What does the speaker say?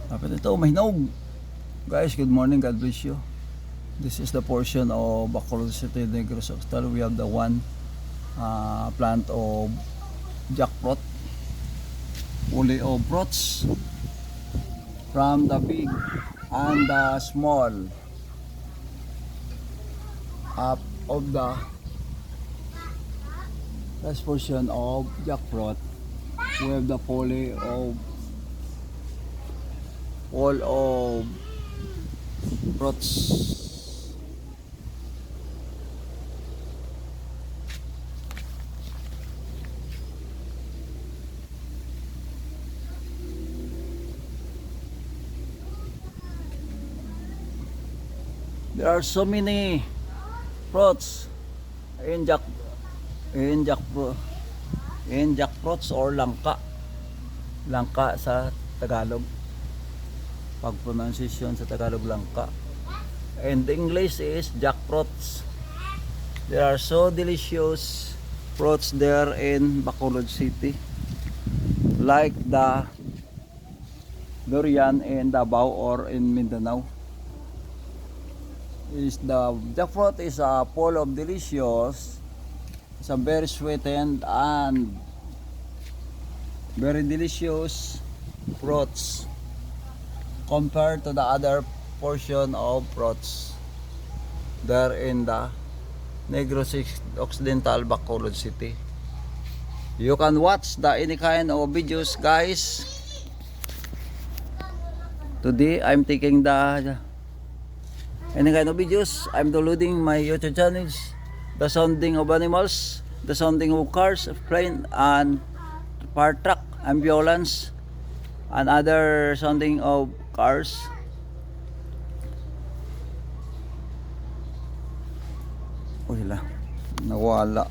Kapit ito, mahinog. Guys, good morning. God bless you. This is the portion of Bacolod City, Negros Occidental. We have the one plant of jackfruit. Fully of fruits from the big and the small up of the last portion of jackfruit. We have the poly of all of fruits. There are so many fruits in jackfruits or langka sa Tagalog, pag pronunciation sa Tagalog langka, and English is jackfruits. There are so delicious fruits there in Bacolod City, like the durian in Davao or in Mindanao. The jackfruit is full of delicious. It's a very sweetened and very delicious fruits compared to the other portion of fruits there in the Negros Occidental, Bacolod City. You can watch the any kind of videos, guys. Today I'm taking the any kind of videos. I'm downloading my YouTube channels. The sounding of animals, the sounding of cars, plane and fire truck, ambulance, and other sounding of cars. Oh, sila nawala.